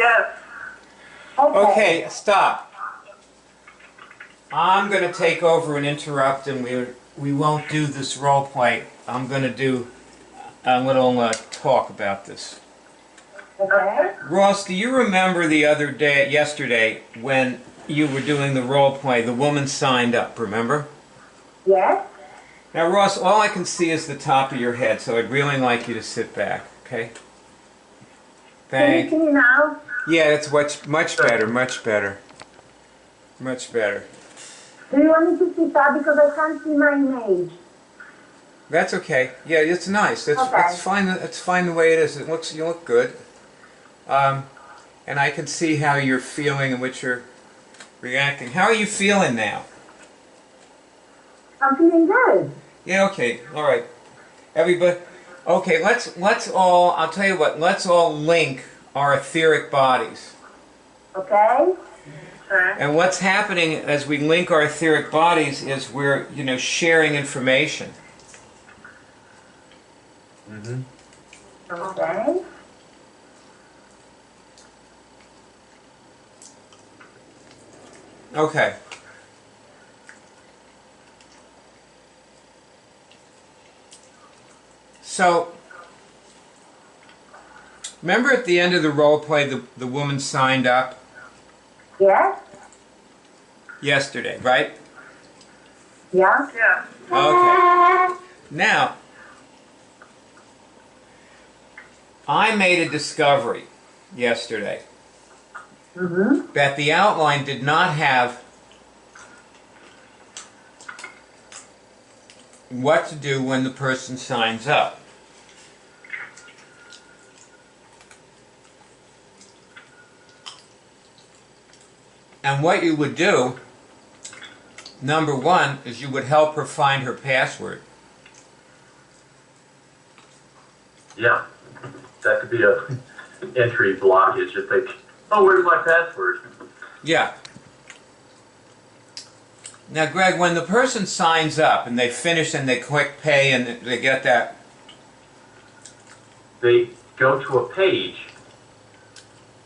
Yes. Okay, stop. I'm going to take over and interrupt, and we won't do this role play. I'm going to do a little talk about this. Okay. Ross, do you remember the other day, yesterday, when you were doing the role play, the woman signed up, remember? Yes. Now, Ross, all I can see is the top of your head, so I'd really like you to sit back, okay? Thank Can you see me now? Yeah, it's much better, much better. Much better. Do you want me to sit up because I can't see my image? That's okay. Yeah, it's nice. That's fine. That's fine the way it is. You look good. And I can see how you're feeling and what you're reacting. How are you feeling now? I'm feeling good. Yeah, okay. All right. Everybody, okay, let's all, I'll tell you what, let's all link our etheric bodies. Okay? And what's happening as we link our etheric bodies is we're, sharing information. Mm-hmm. Okay. Okay. So, remember at the end of the role play, the woman signed up? Yes? Yesterday, right? Yeah? Yeah. Okay. Now, I made a discovery yesterday that the outline did not have what to do when the person signs up. And what you would do, number one, is you would help her find her password. Yeah, that could be a entry blockage. You think, oh, where's my password? Yeah. Now, Greg, when the person signs up and they finish and they click pay and they get that, they go to a page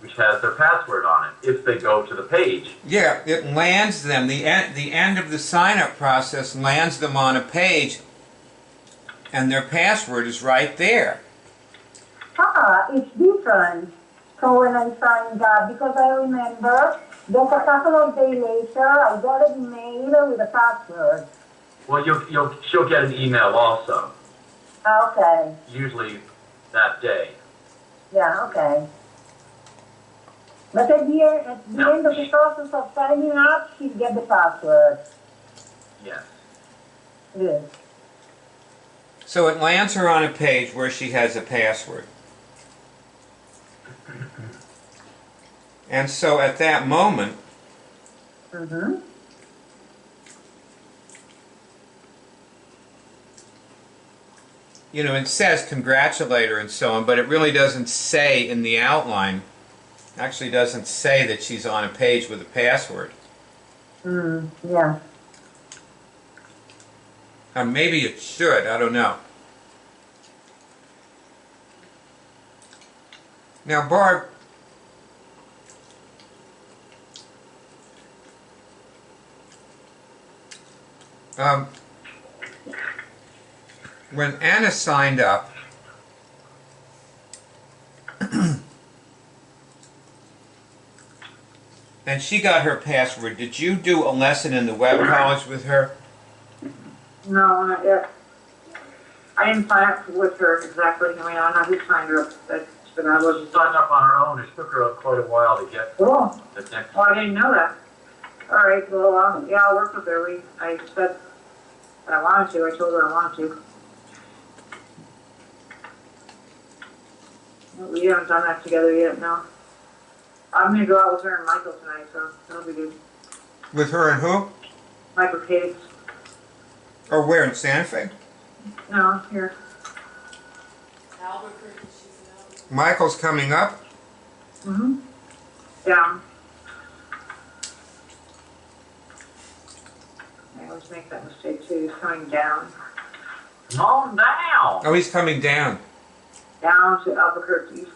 which has their password on it. If they go to the page, yeah, it lands them. The end of the sign-up process lands them on a page, and their password is right there. It's different. So when I signed up, because I remember that a couple of days later, I got an email with a password. well, she'll get an email also, Okay. usually that day. Yeah, okay. But at the end of the process of signing up, she'll get the password. Yes. Yes. So it lands her on a page where she has a password. And so at that moment, it says congratulate her and so on, but it really doesn't say in the outline, actually doesn't say that she's on a page with a password. Yeah. Or maybe it should, I don't know. Now, Barb, when Anna signed up, and she got her password, did you do a lesson in the web college with her? No, not yet. I didn't sign up with her exactly. I mean, I don't know who signed her up. But I She was. signed up on her own. It took her quite a while to get Cool. the next. Oh, I didn't know that. All right. Well, yeah, I'll work with her. I said that I wanted to. I told her I wanted to. Well, we haven't done that together yet. No. I'm gonna go out with her and Michael tonight, so that'll be good. With her and who? Michael Case. Or where, in Santa Fe? No, here. Michael's coming up? Down. I always make that mistake too. He's coming down. Calm down. Oh, he's coming down. Down to Albuquerque.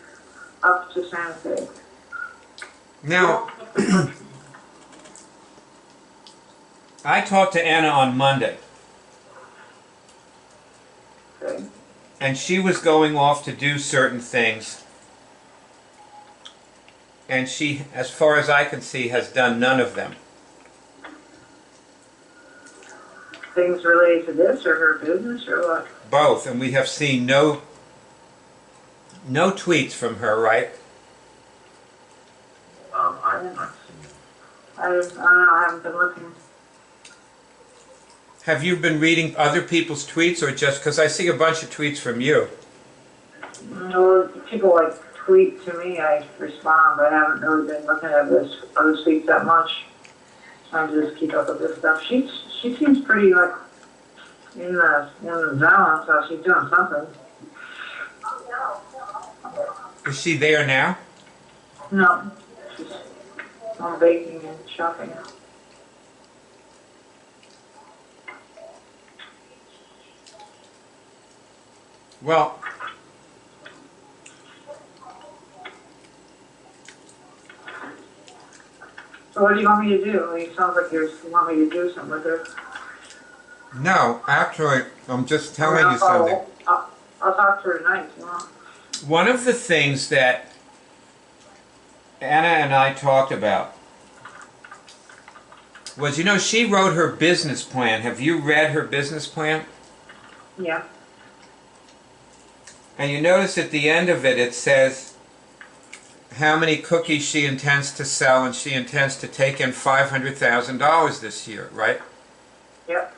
Up to Santa Fe. Now, I talked to Anna on Monday, Okay. and she was going off to do certain things, and she, as far as I can see, has done none of them. Things related to this or her business or what? Both, and we have seen no tweets from her, right? I've not seen. I don't know, I haven't been looking. Have you been reading other people's tweets, or just because I see a bunch of tweets from you? No, people like tweet to me, I respond, but I haven't really been looking at this other tweets that much. Trying to just keep up with this stuff. She seems pretty like in the zone, so she's doing something. Is she there now? No, she's on baking and shopping. Well, So what do you want me to do? It sounds like you want me to do something with her. no, actually, I'm just telling you something. I'll talk to her tonight if you want. One of the things that Anna and I talked about was, you know, she wrote her business plan. Have you read her business plan? Yeah. And you notice at the end of it, it says how many cookies she intends to sell, and she intends to take in $500,000 this year, right? Yep.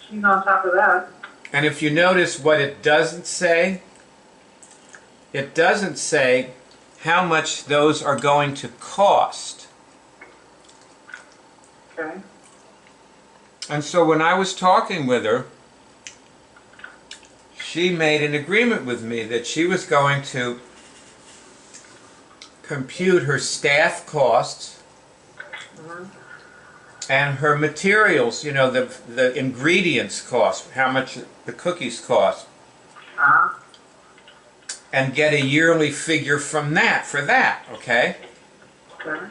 She's on top of that. And if you notice what it doesn't say how much those are going to cost. Okay. And so when I was talking with her, she made an agreement with me that she was going to compute her staff costs and her materials, you know, the ingredients cost, how much the cookies cost, and get a yearly figure from that, for that, okay? Okay.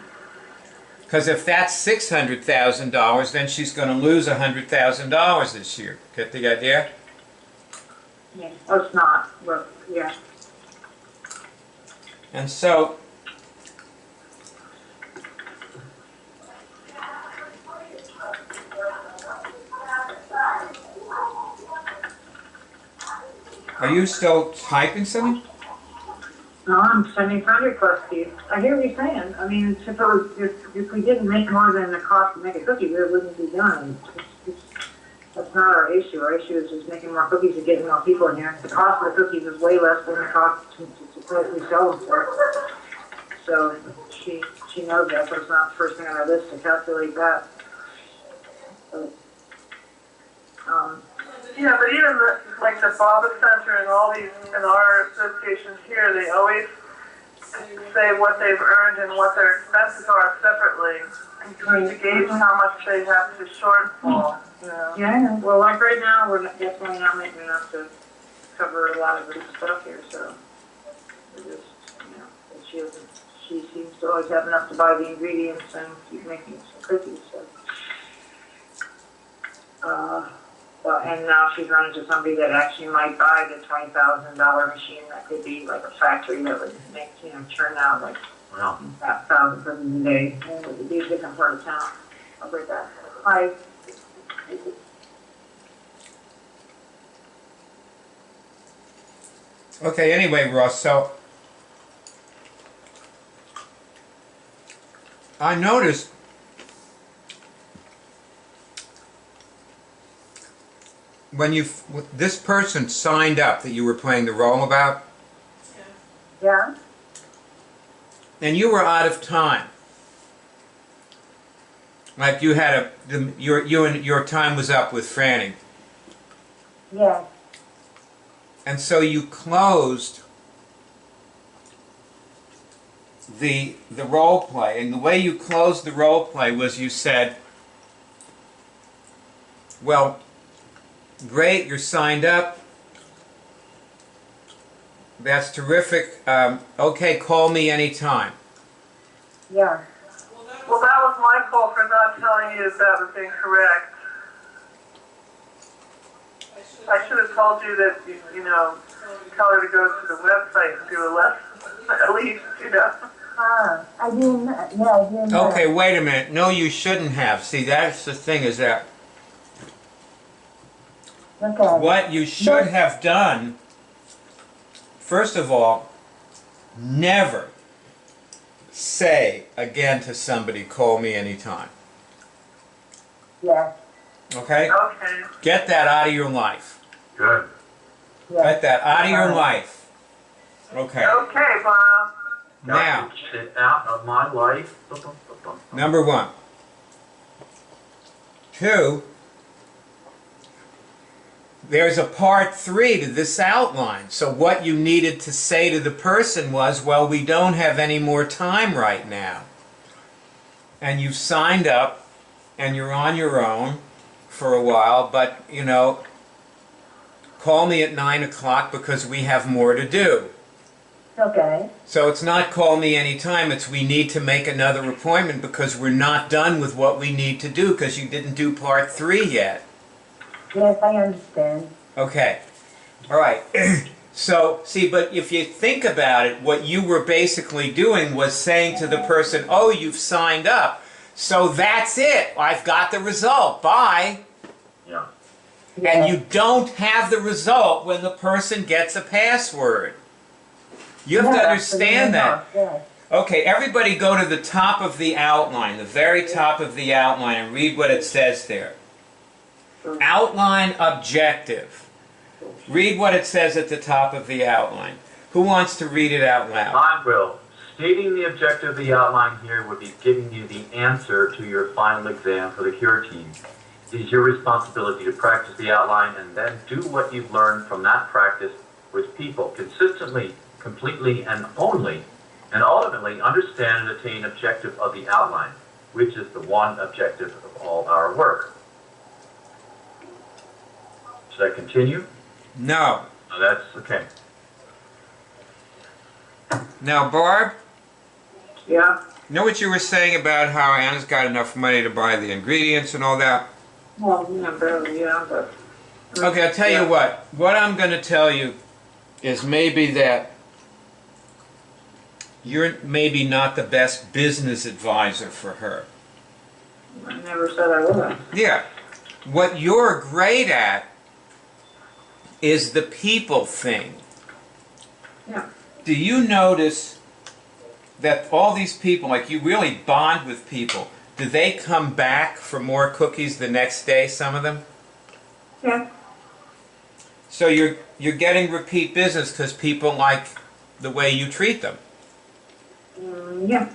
Because if that's $600,000, then she's going to lose $100,000 this year. Get the idea? Yeah. Oh, it's not, but yeah. And so, are you still typing something? No, I'm sending friend requests to you. I hear what you're saying. I mean, if we didn't make more than the cost to make a cookie, we wouldn't be done. That's not our issue. Our issue is just making more cookies and getting more people in here. The cost of the cookies is way less than the cost to we sell them for. So she knows that, but it's not the first thing on our list to calculate that. But, yeah, but even like the Baba Center and all these, and our associations here, they always say what they've earned and what their expenses are separately to gauge how much they have to shortfall. You know? yeah, I know. Well, like right now, we're definitely not making enough to cover a lot of the stuff here, so we just, you know, she seems to always have enough to buy the ingredients and keep making some cookies, so. And now she's run into somebody that actually might buy the $20,000 machine that could be like a factory that would make, you know, churn out like 1,000 cookies a day. And it would be a different part of town. I'll break that. Hi. Okay, anyway, Ross, so I noticed when this person signed up that you were playing the role about, Yeah? and you were out of time. Like you had your time was up with Franny. Yes. And so you closed the role play, and the way you closed the role play was you said, well, great, you're signed up, That's terrific. Okay, call me anytime. Yeah. Well, that was my fault for not telling you that was incorrect. I should have told you that, tell her to go to the website and do a lesson, at least. I didn't, I didn't know. Okay, wait a minute. No, you shouldn't have. See, that's the thing is that Okay. what you should have done, first of all, never say again to somebody, call me anytime. Yes. Okay? Okay. Get that out of your life. Good. Yes. Get that out of your life. Okay. Okay, Bob. Now, Get it out of my life. number one. Two, there's a part 3 to this outline. So what you needed to say to the person was, well, we don't have any more time right now. And you've signed up and you're on your own for a while, but, call me at 9 o'clock because we have more to do. Okay. So it's not call me anytime, it's we need to make another appointment because we're not done with what we need to do because you didn't do part 3 yet. Yes, I understand. Okay. All right. So, see, but if you think about it, what you were basically doing was saying to the person, oh, you've signed up, so that's it. I've got the result. Bye. Yeah. And you don't have the result when the person gets a password. You have to understand that. Yes. Okay, everybody go to the top of the outline, the very top of the outline, and read what it says there. Outline objective. Read what it says at the top of the outline. Who wants to read it out loud? I will. Stating the objective of the outline here would be giving you the answer to your final exam for the cure team. It is your responsibility to practice the outline and then do what you've learned from that practice with people consistently, completely, and only, and ultimately understand and attain objective of the outline, which is the one objective of all our work. Should I continue? No. No, that's okay. Now, Barb, Yeah. know what you were saying about how Anna's got enough money to buy the ingredients and all that? Well, barely, but. Okay, I'll tell you what. What I'm going to tell you is maybe that you're maybe not the best business advisor for her. I never said I was. Yeah. What you're great at is the people thing. Yeah. Do you notice that all these people, like you really bond with people, do they come back for more cookies the next day, some of them? Yeah. So you're getting repeat business because people like the way you treat them. Yeah.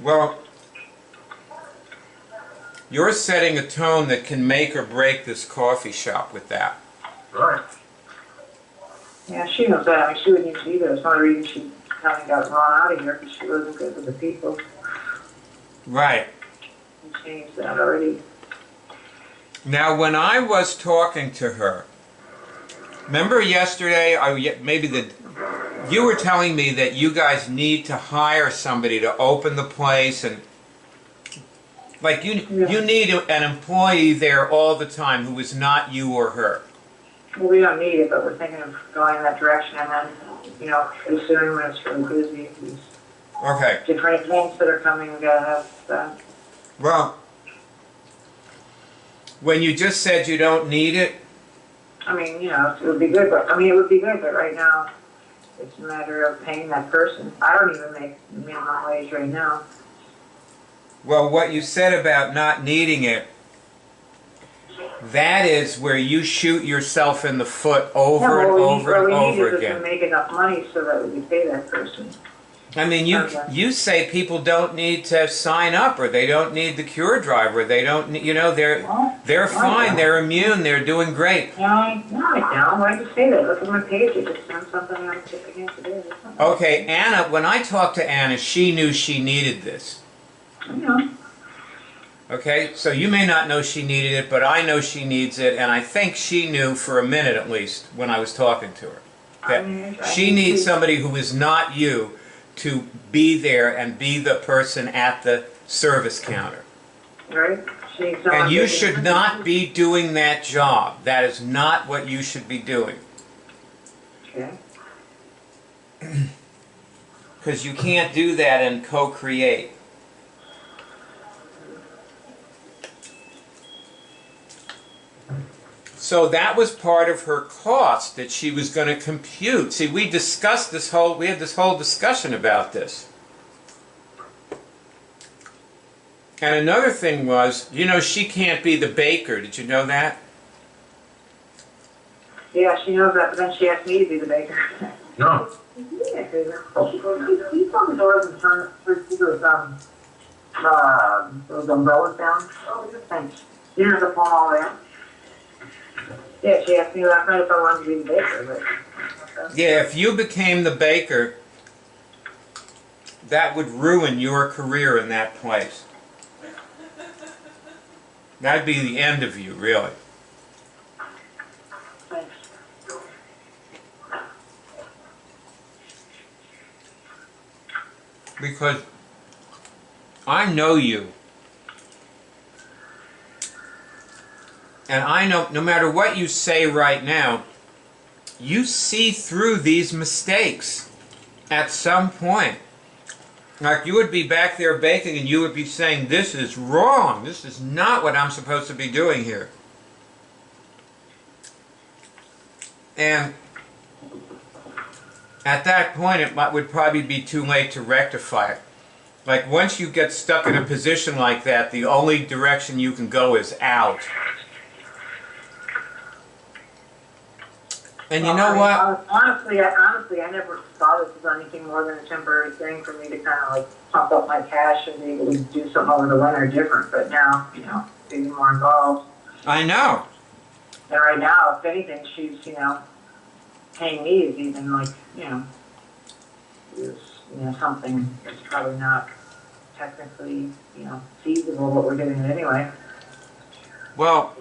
Well, you're setting a tone that can make or break this coffee shop with that. Right. Yeah, she knows that. I mean, she wouldn't even be there. It's not a reason she kind of got run out of here because she wasn't good with the people. Right. She changed that already. Now, when I was talking to her, remember yesterday, you were telling me that you guys need to hire somebody to open the place and like you need an employee there all the time who is not you or her. Well, we don't need it, but we're thinking of going in that direction and then, considering when it's really busy. These Okay. different events that are coming, we gotta have that. Well, when you just said you don't need it, I mean, it would be good, but right now it's a matter of paying that person. I don't even make minimum wage right now. well, what you said about not needing it, that is where you shoot yourself in the foot over and over and over We need again. to make enough money so that we can pay that person. I mean, you say people don't need to sign up, or they don't need the cure driver. They don't, they're fine, they're immune, they're doing great. No, I don't. Why do you say that? Look at my page. It just sent something on tip again today. Okay, Anna, when I talked to Anna, she knew she needed this. I know. Okay, so you may not know she needed it, but I know she needs it, and I think she knew for a minute at least when I was talking to her. That she needs somebody who is not you to be there and be the person at the service counter. Right? And you should not be doing that job. That is not what you should be doing. Okay. Because you can't do that and co-create. So that was part of her cost that she was going to compute. See, we had this whole discussion about this. And another thing was, she can't be the baker. Did you know that? Yeah, she knows that, but then she asked me to be the baker. No. Yeah, he's on the doors and turn those umbrellas down. Oh, just thanks. You know the phone all that. Yeah, she asked me last night if I wanted to be the baker, but... Yeah, if you became the baker, that would ruin your career in that place. That'd be the end of you, really. Thanks. Because I know you. And I know no matter what you say right now, you see through these mistakes at some point. Like you would be back there baking and you would be saying, this is wrong. This is not what I'm supposed to be doing here. And at that point, it would probably be too late to rectify it. Like once you get stuck in a position like that, the only direction you can go is out. And you know what? Honestly, I never thought this was anything more than a temporary thing for me to kind of like pump up my cash and be able to do something over the winter different. But now, being more involved. I know. And right now, if anything, she's, paying me is even like, is, something that's probably not technically, feasible, but we're doing it anyway. Well,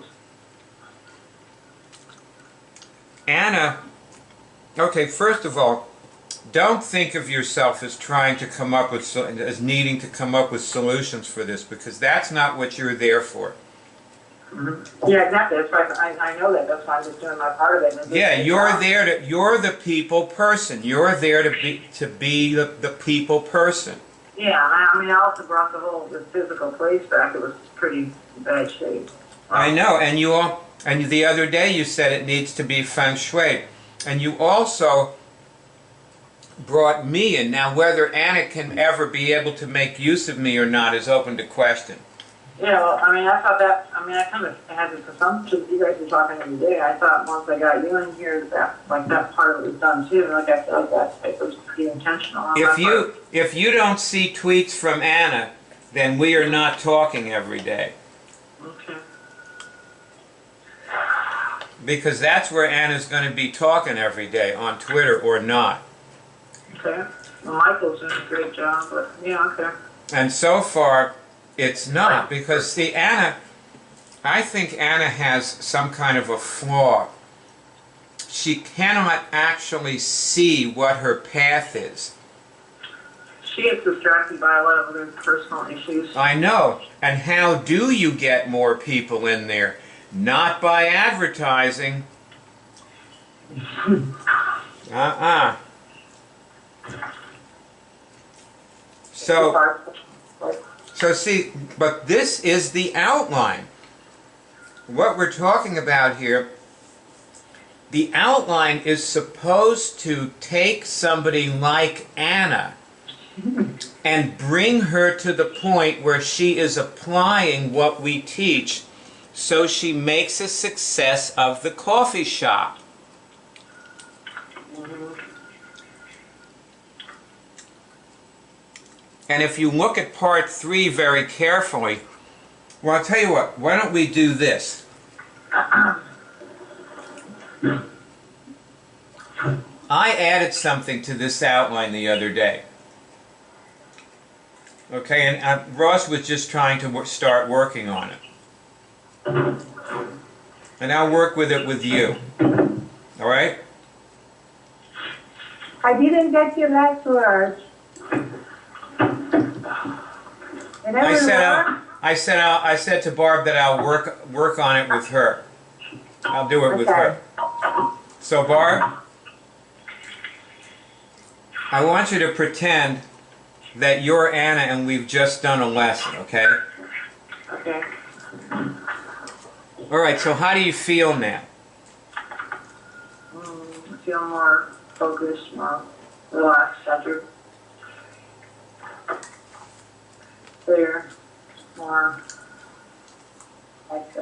Anna, okay, first of all, don't think of yourself as as needing to come up with solutions for this, because that's not what you're there for. Mm-hmm. Yeah, exactly. That's right. I know that. That's why I'm just doing my part of it. Yeah, you're the people person. You're there to be the people person. Yeah, I also brought the physical place back. It was pretty bad shape. I know, and the other day you said it needs to be feng shui. And you also brought me in. Now, whether Anna can ever be able to make use of me or not is open to question. Yeah, well, I thought that, I kind of had this assumption, you guys were talking every day. I thought once I got you in here, that part of it was done too. Like I felt that it was pretty intentional. If you don't see tweets from Anna, then we are not talking every day. Okay. Because that's where Anna's going to be talking every day, on Twitter or not. Okay. Well, Michael's doing a great job, but yeah, okay. And so far, it's not, because see, I think Anna has some kind of a flaw. She cannot actually see what her path is. She gets distracted by a lot of other personal issues. I know. And how do you get more people in there? Not by advertising. So see, but this is the outline. What we're talking about here, the outline is supposed to take somebody like Anna and bring her to the point where she is applying what we teach, so she makes a success of the coffee shop. And if you look at part 3 very carefully, well, I'll tell you what, why don't we do this? I added something to this outline the other day. Okay, and Ross was just trying to start working on it. And I'll work with it with you. All right? I didn't get your last word. I said to Barb that I'll work on it with her. I'll do it with her. So Barb, I want you to pretend that you're Anna and we've just done a lesson, okay? Okay. All right, so how do you feel now? I feel more focused, more relaxed after. Clear, more like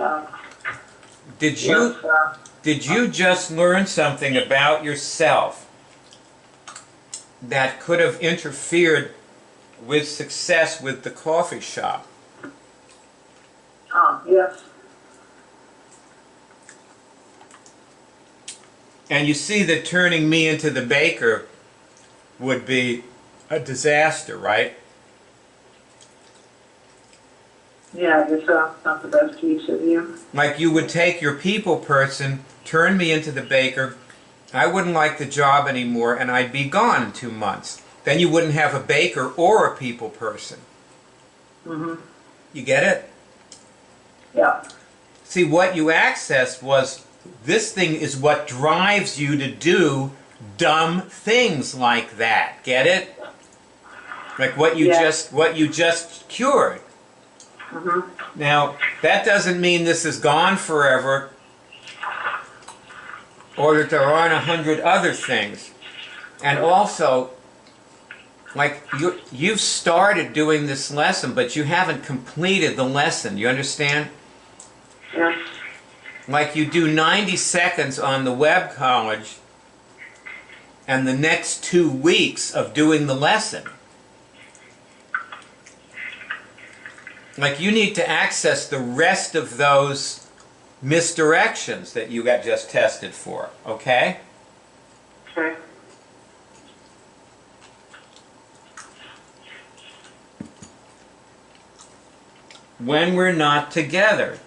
Did you just learn something about yourself that could have interfered with success with the coffee shop? Yes. And you see that turning me into the baker would be a disaster, right? Yeah, I guess so. Not the best use of you. Like you would take your people person, turn me into the baker, I wouldn't like the job anymore, and I'd be gone in 2 months. Then you wouldn't have a baker or a people person. Mm-hmm. You get it? Yeah. See, what you accessed was, this thing is what drives you to do dumb things like that. Get it? Like what you just cured. Mm-hmm. Now, that doesn't mean this is gone forever, or that there aren't 100 other things. And also, like, you've started doing this lesson, but you haven't completed the lesson. You understand? Yeah. Like you do 90 seconds on the web college, and the next 2 weeks of doing the lesson. Like you need to access the rest of those misdirections that you got just tested for, okay? Okay. When we're not together,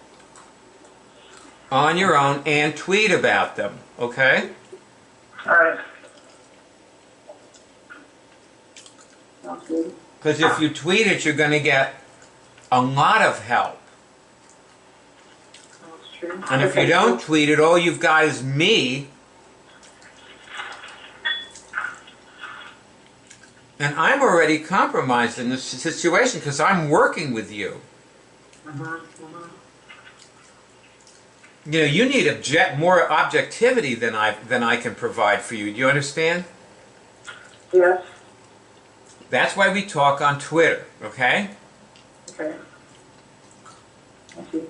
on your own, and tweet about them, okay? All right. Sounds good. Because if you tweet it, you're going to get a lot of help. That's true. And if you don't tweet it, all you've got is me. And I'm already compromised in this situation because I'm working with you. You know, you need more objectivity than I can provide for you. Do you understand? Yes. That's why we talk on Twitter, okay? Okay. I see.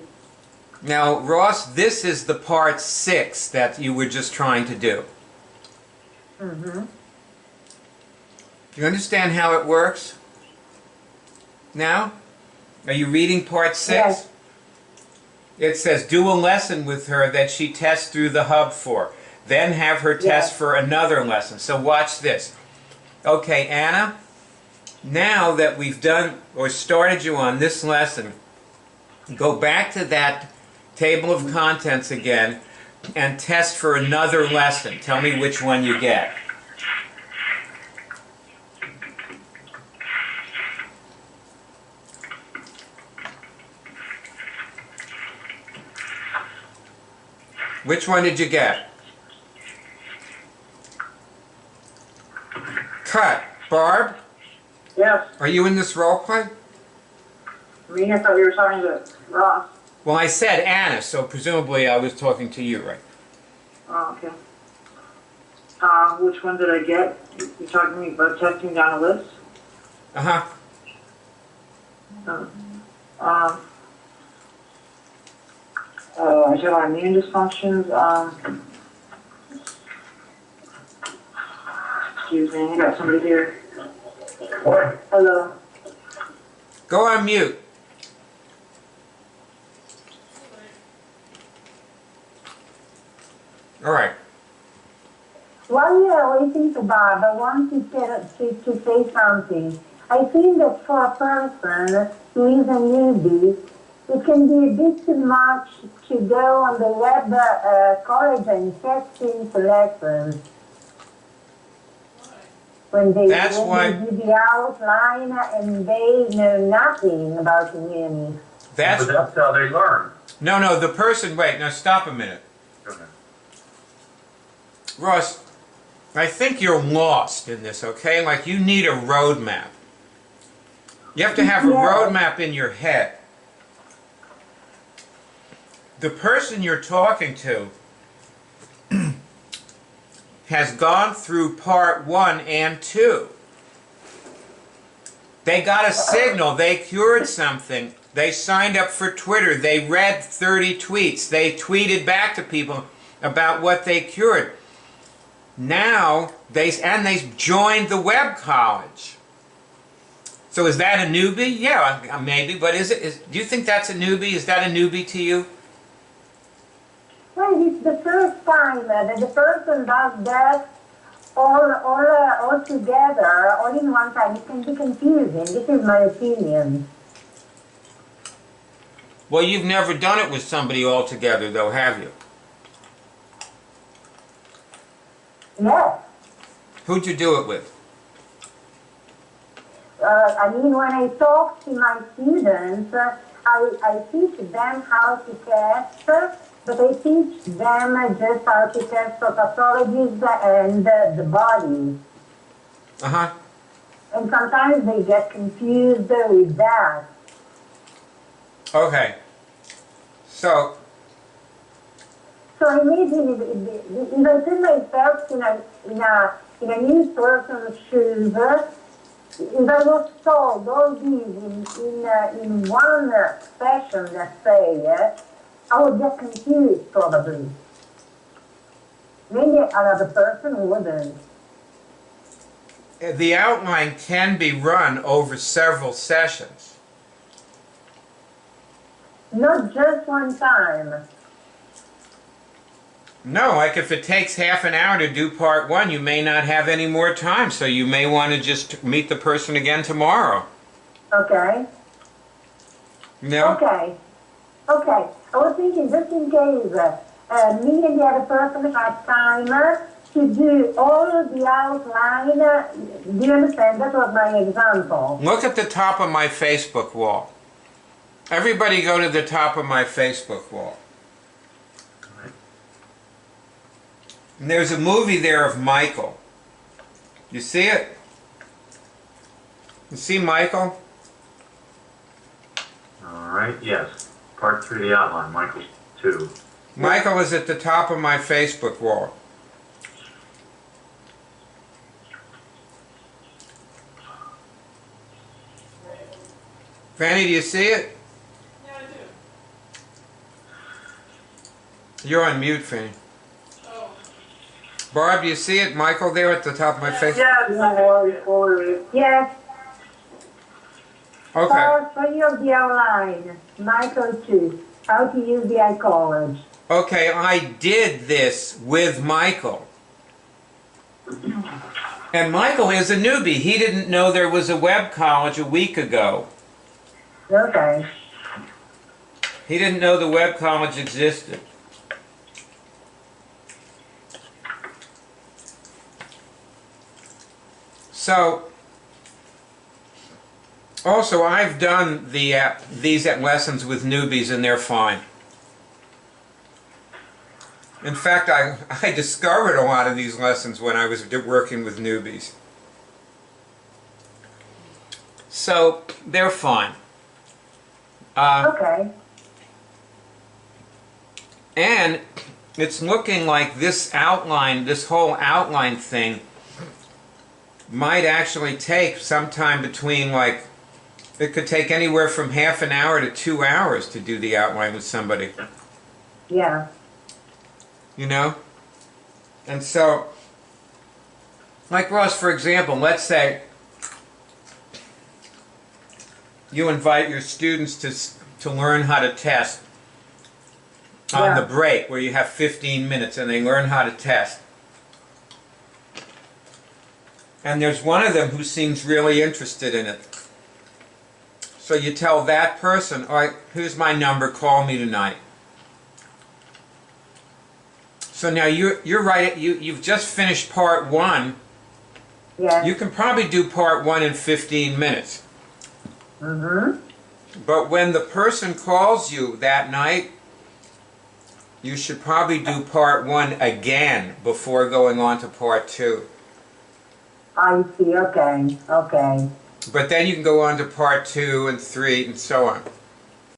Now, Ross, this is the part 6 that you were just trying to do. Mm-hmm. Do you understand how it works? Now? Are you reading part 6? Yes. It says, do a lesson with her that she tests through the hub for. Then have her test Yes. for another lesson. So watch this. Okay, Anna, now that we've done or started you on this lesson, go back to that table of contents again and test for another lesson. Tell me which one you get. Which one did you get? Cut. Barb? Yes. Are you in this role play? Me, I thought you were talking to Ross. Well, I said Anna, so presumably I was talking to you, right? Oh, okay. Which one did I get? You're talking to me about testing down a list? Uh-huh. I said on immune dysfunctions. Excuse me, I got somebody here. Hello. Go on mute. All right. While you are waiting for Bob, I want to say something. I think that for a person who is a newbie, it can be a bit too much to go on the web college and testing for lessons. when they That's when why- they do the outline and they know nothing about immunity. That's But that's how they learn. no. The person. Wait. Now stop a minute, Go ahead. Ross. I think you're lost in this. Okay, like you need a roadmap. You have to have a Yeah. roadmap in your head. The person you're talking to has gone through part 1 and 2. They got a signal, they cured something, they signed up for Twitter, they read 30 tweets, they tweeted back to people about what they cured. Now, they joined the web college. So is that a newbie? Yeah, maybe, but do you think that's a newbie? Is that a newbie to you? Well, it's the first time that the person does that all together, all in one time. It can be confusing. This is my opinion. Well, you've never done it with somebody all together, though, have you? Yes. Who'd you do it with? I mean, when I talk to my students, I teach them how to test, but I teach them just how to test for pathologies and the body. Uh-huh. And sometimes they get confused with that. Okay. So imagine if I put myself in a new person's shoes, if I was told all these in one session, let's say, I would get confused probably. Maybe another person wouldn't. the outline can be run over several sessions. Not just one time. No, like if it takes half an hour to do part 1, you may not have any more time, so you may want to just meet the person again tomorrow. Okay. No? Okay. Okay. I was thinking just in case me and the other person had time to do all of the outline. Do you understand? That was my example. Look at the top of my Facebook wall. Everybody go to the top of my Facebook wall. And there's a movie there of Michael. You see it? You see Michael? All right, yes. Part 3 of the outline, Michael 2. Michael is at the top of my Facebook wall. Fanny, do you see it? Yeah, I do. You're on mute, Fanny. Oh. Barb, do you see it? Michael there at the top of my Facebook? Yes, Yes. Okay. Part 3 of the outline. Michael 2. How to use the iCollege. Okay, I did this with Michael. And Michael is a newbie. He didn't know there was a web college a week ago. Okay. He didn't know the web college existed. So, also I've done these lessons with newbies and they're fine. In fact, I discovered a lot of these lessons when I was working with newbies. So, they're fine. Okay. And it's looking like this outline, this whole outline thing, might actually take sometime between it could take anywhere from half an hour to 2 hours to do the outline with somebody. Yeah. You know? And so, like Ross, for example, let's say you invite your students to learn how to test on the break where you have 15 minutes and they learn how to test. And there's one of them who seems really interested in it. So you tell that person, all right, here's my number, call me tonight. So now you're right, you've just finished part 1 Yes. You can probably do part 1 in 15 minutes. Mm-hmm. But when the person calls you that night, you should probably do part 1 again before going on to part 2. I see. Okay. Okay. But then you can go on to part 2 and 3 and so on.